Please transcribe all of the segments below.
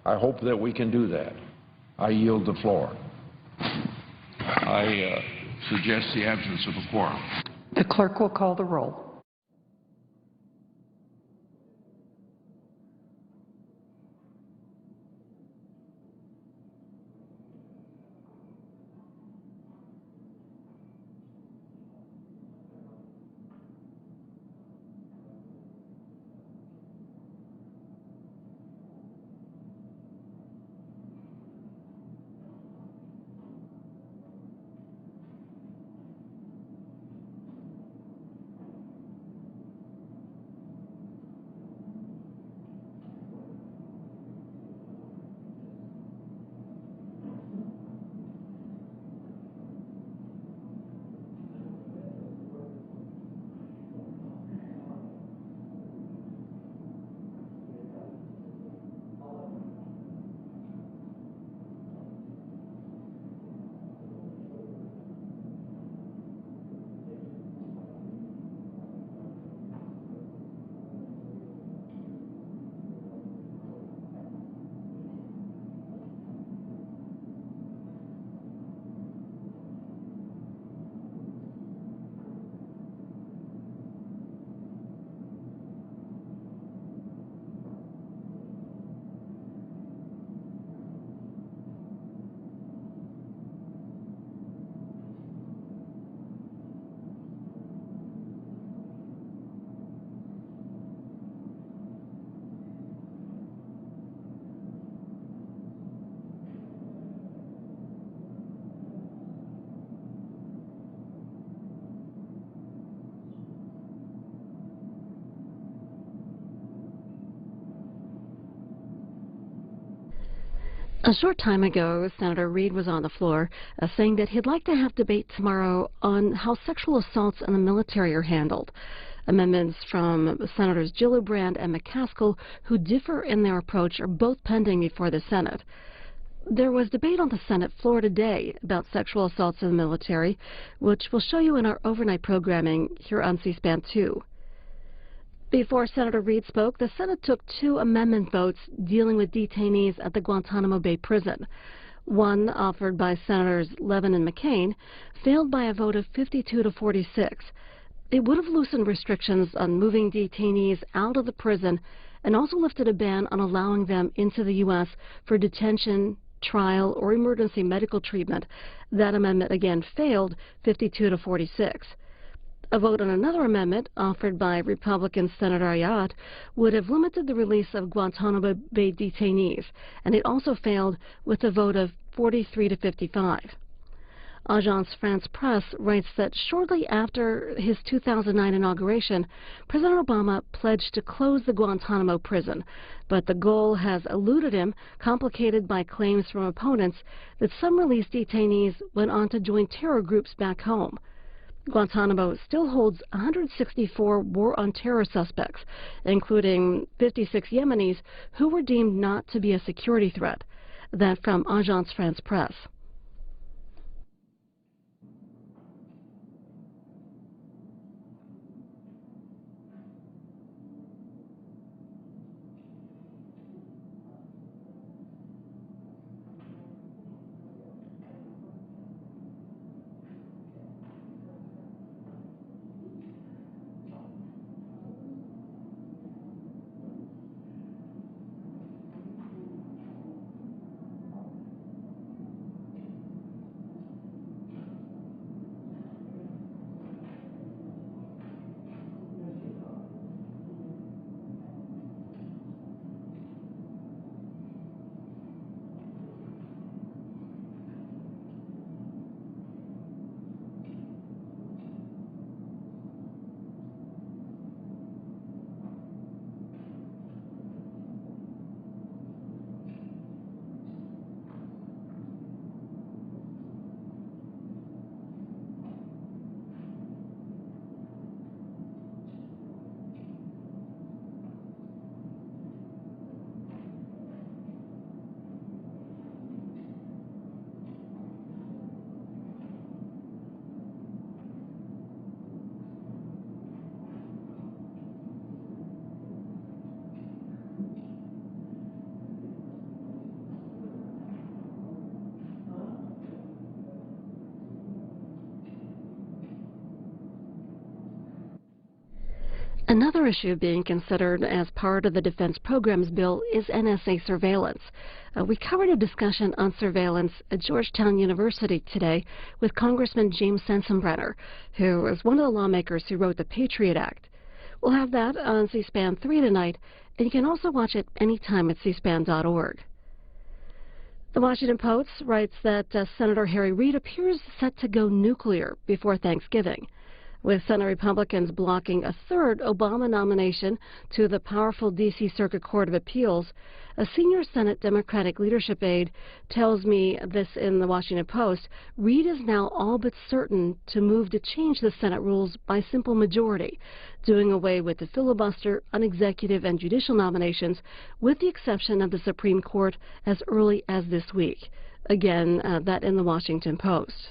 I hope that we can do that. I yield the floor. I suggest the absence of a quorum. The clerk will call the roll. A short time ago, Senator Reid was on the floor saying that he'd like to have debate tomorrow on how sexual assaults in the military are handled. Amendments from Senators Gillibrand and McCaskill, who differ in their approach, are both pending before the Senate. There was debate on the Senate floor today about sexual assaults in the military, which we'll show you in our overnight programming here on C-SPAN 2. Before Senator Reid spoke, the Senate took 2 amendment votes dealing with detainees at the Guantanamo Bay prison. One, offered by Senators Levin and McCain, failed by a vote of 52 to 46. It would have loosened restrictions on moving detainees out of the prison and also lifted a ban on allowing them into the U.S. for detention, trial, or emergency medical treatment. That amendment again failed, 52 to 46. A vote on another amendment, offered by Republican Senator Ayotte, would have limited the release of Guantanamo Bay detainees, and it also failed with a vote of 43 to 55. Agence France-Presse writes that shortly after his 2009 inauguration, President Obama pledged to close the Guantanamo prison, but the goal has eluded him, complicated by claims from opponents that some released detainees went on to join terror groups back home. Guantanamo still holds 164 war on terror suspects, including 56 Yemenis who were deemed not to be a security threat. That from Agence France-Presse. Another issue being considered as part of the defense programs bill is NSA surveillance. We covered a discussion on surveillance at Georgetown University today with Congressman James Sensenbrenner, who is one of the lawmakers who wrote the Patriot Act. We'll have that on C-SPAN 3 tonight, and you can also watch it anytime at cspan.org. The Washington Post writes that Senator Harry Reid appears set to go nuclear before Thanksgiving, with Senate Republicans blocking a third Obama nomination to the powerful D.C. Circuit Court of Appeals. A senior Senate Democratic leadership aide tells me this in the Washington Post. Reid is now all but certain to move to change the Senate rules by simple majority, doing away with the filibuster on executive and judicial nominations, with the exception of the Supreme Court as early as this week. Again, that in the Washington Post.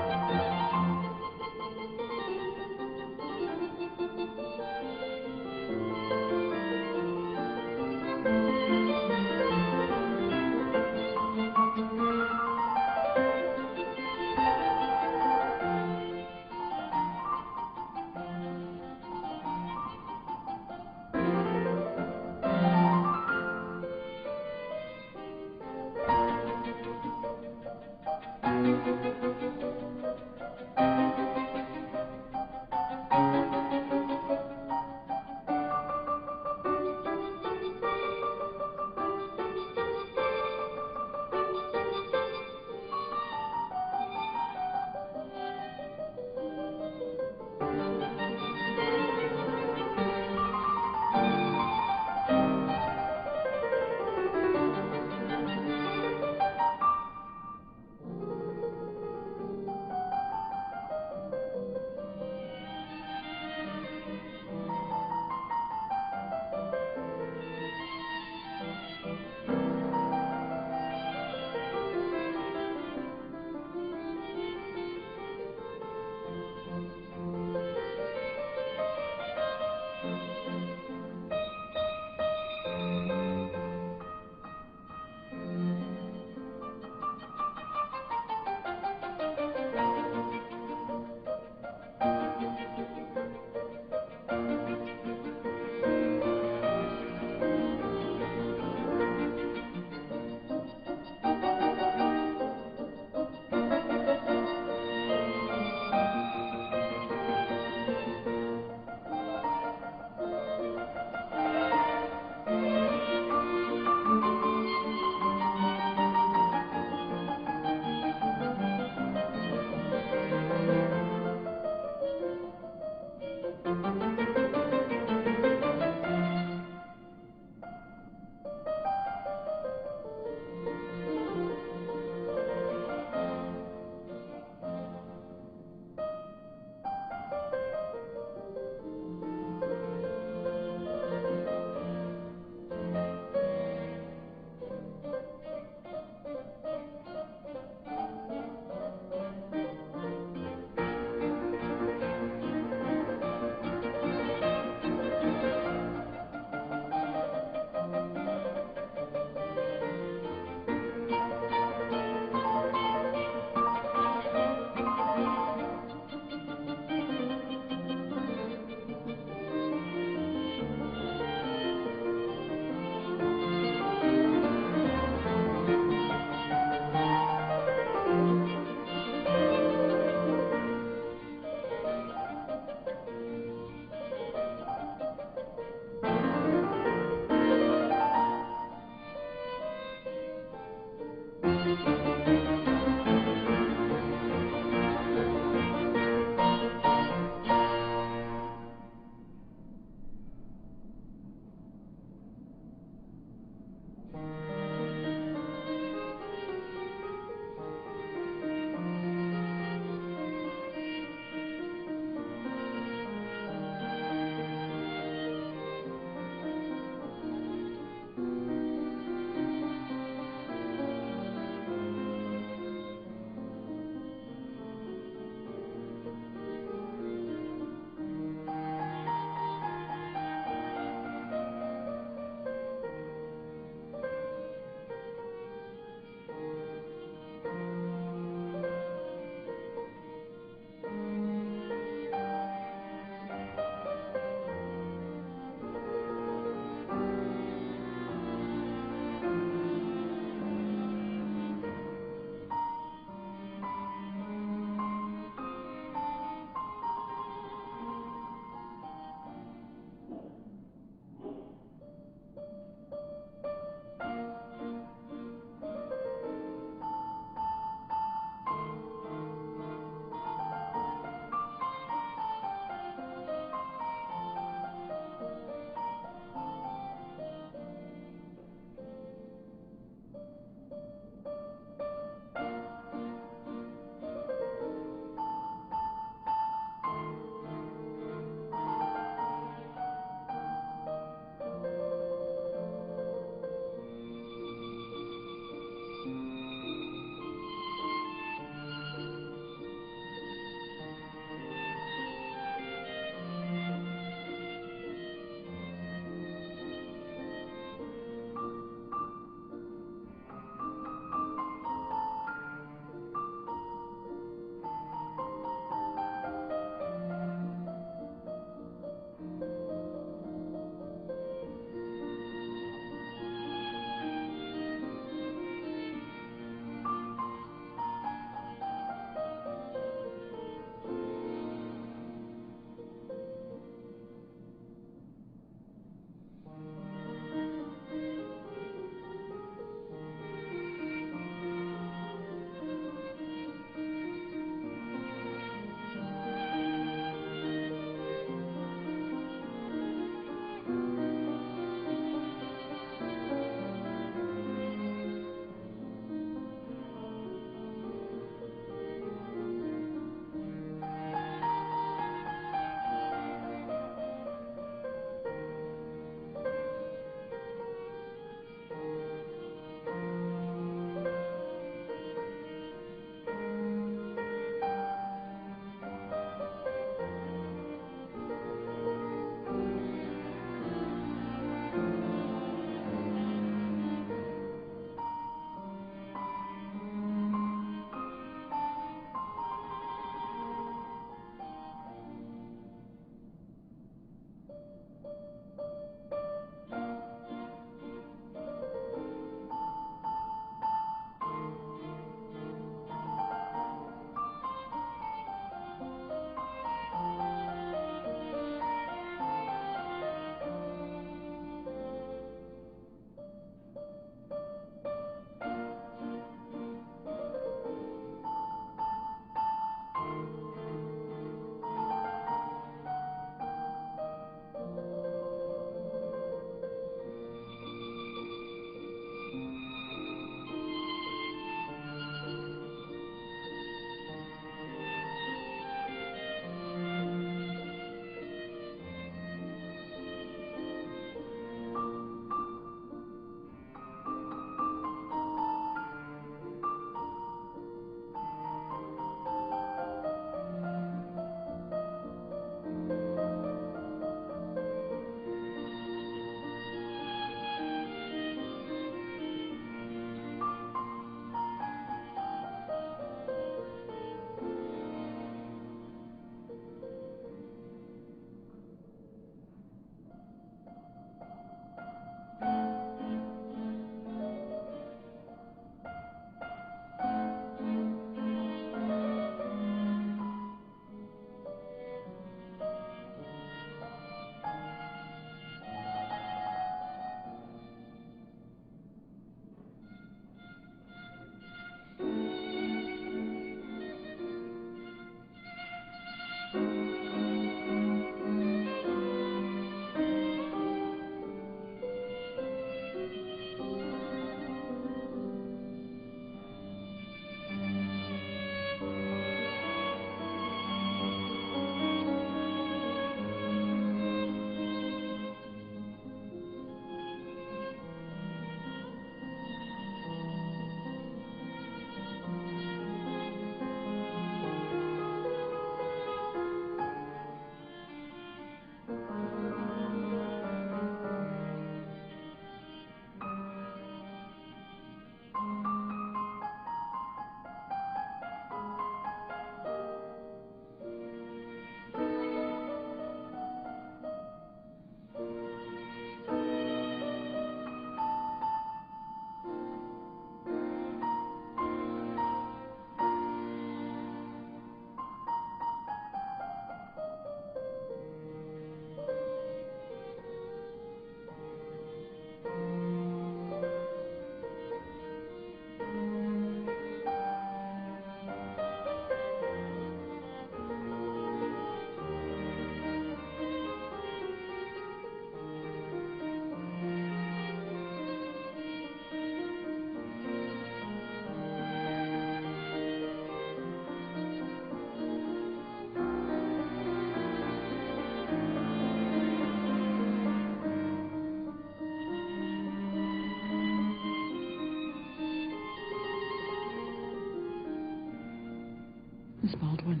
Ms. Baldwin.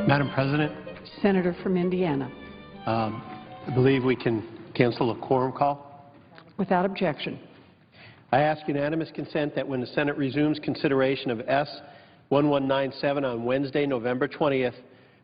Madam President, Senator from Indiana. I believe we can cancel a quorum call. Without objection. I ask unanimous consent that when the Senate resumes consideration of S-1197 on Wednesday, November 20th,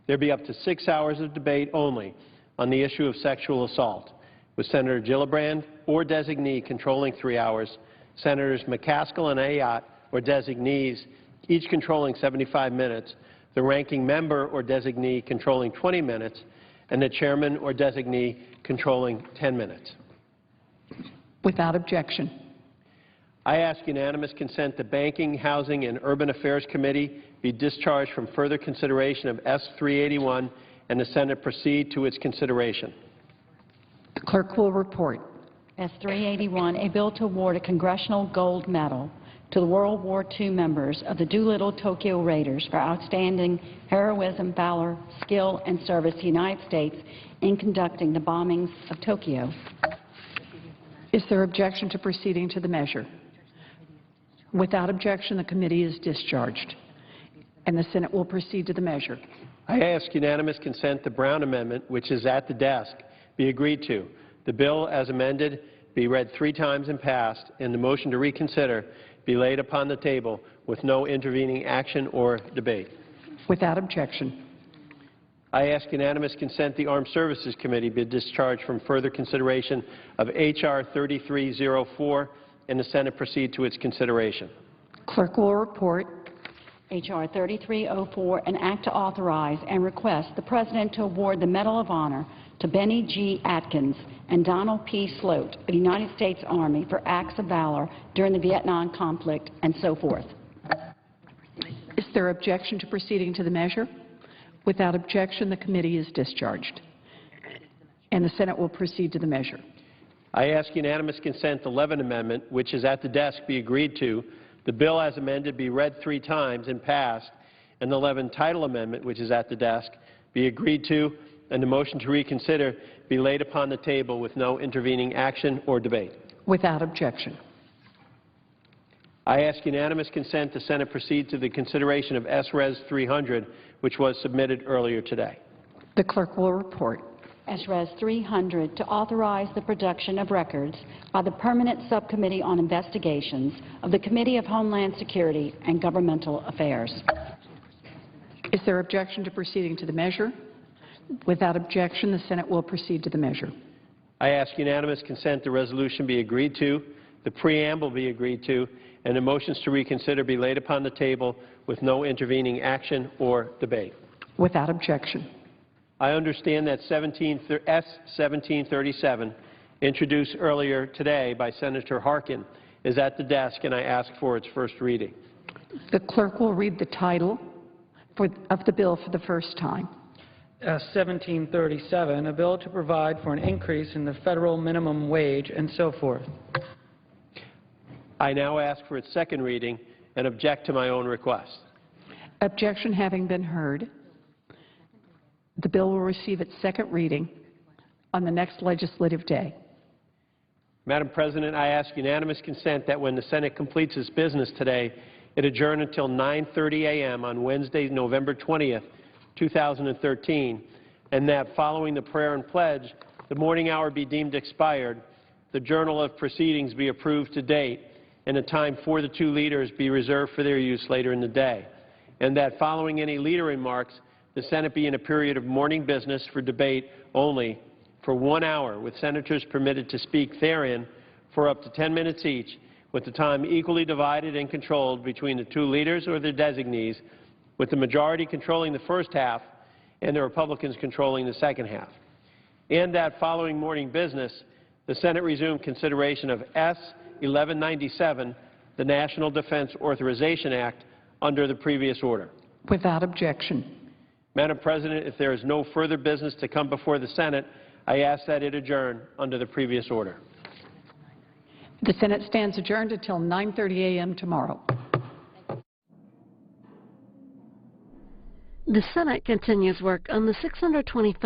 there be up to 6 hours of debate only on the issue of sexual assault, with Senator Gillibrand or designee controlling 3 hours, Senators McCaskill and Ayotte or designees each controlling 75 minutes, the ranking member or designee controlling 20 minutes, and the chairman or designee controlling 10 minutes. Without objection. I ask unanimous consent the Banking, Housing, and Urban Affairs Committee be discharged from further consideration of S-381 and the Senate proceed to its consideration. The clerk will report. S-381, a bill to award a Congressional Gold Medal to the World War II members of the Doolittle Tokyo Raiders for outstanding heroism, valor, skill, and service to the United States in conducting the bombings of Tokyo. Is there objection to proceeding to the measure? Without objection, the committee is discharged, and the Senate will proceed to the measure. I ask unanimous consent the Brown Amendment, which is at the desk, be agreed to. The bill as amended be read 3 times and passed, and the motion to reconsider be laid upon the table with no intervening action or debate. Without objection. I ask unanimous consent the Armed Services Committee be discharged from further consideration of H.R. 3304 and the Senate proceed to its consideration. Clerk will report. H.R. 3304, an act to authorize and request the President to award the Medal of Honor to Benny G. Atkins and Donald P. Sloat of the United States Army for acts of valor during the Vietnam conflict and so forth. Is there objection to proceeding to the measure? Without objection, the committee is discharged, and the Senate will proceed to the measure. I ask unanimous consent the Levin Amendment, which is at the desk, be agreed to. The bill as amended be read 3 times and passed, and the Levin Title Amendment, which is at the desk, be agreed to, and the motion to reconsider be laid upon the table with no intervening action or debate. Without objection. I ask unanimous consent the Senate proceed to the consideration of S-Res 300, which was submitted earlier today. The clerk will report. S-Res 300, to authorize the production of records by the Permanent Subcommittee on Investigations of the Committee of Homeland Security and Governmental Affairs. Is there objection to proceeding to the measure? Without objection, the Senate will proceed to the measure. I ask unanimous consent the resolution be agreed to, the preamble be agreed to, and the motions to reconsider be laid upon the table with no intervening action or debate. Without objection. I understand that S-1737, introduced earlier today by Senator Harkin, is at the desk, and I ask for its first reading. The clerk will read the title of the bill for the first time. S-1737, a bill to provide for an increase in the federal minimum wage and so forth. I now ask for its second reading and object to my own request. Objection having been heard, the bill will receive its second reading on the next legislative day. Madam President, I ask unanimous consent that when the Senate completes its business today, it adjourn until 9:30 a.m. on Wednesday, November 20th, 2013, and that following the prayer and pledge, the morning hour be deemed expired, the journal of proceedings be approved to date, and the time for the 2 leaders be reserved for their use later in the day, and that following any leader remarks, the Senate be in a period of morning business for debate only for 1 hour, with senators permitted to speak therein for up to 10 minutes each, with the time equally divided and controlled between the 2 leaders or their designees, with the majority controlling the first half and the Republicans controlling the second half. And that following morning business, the Senate resume consideration of S-1197, the National Defense Authorization Act, under the previous order. Without objection. Madam President, if there is no further business to come before the Senate, I ask that it adjourn under the previous order. The Senate stands adjourned until 9:30 a.m. tomorrow. The Senate continues work on the $625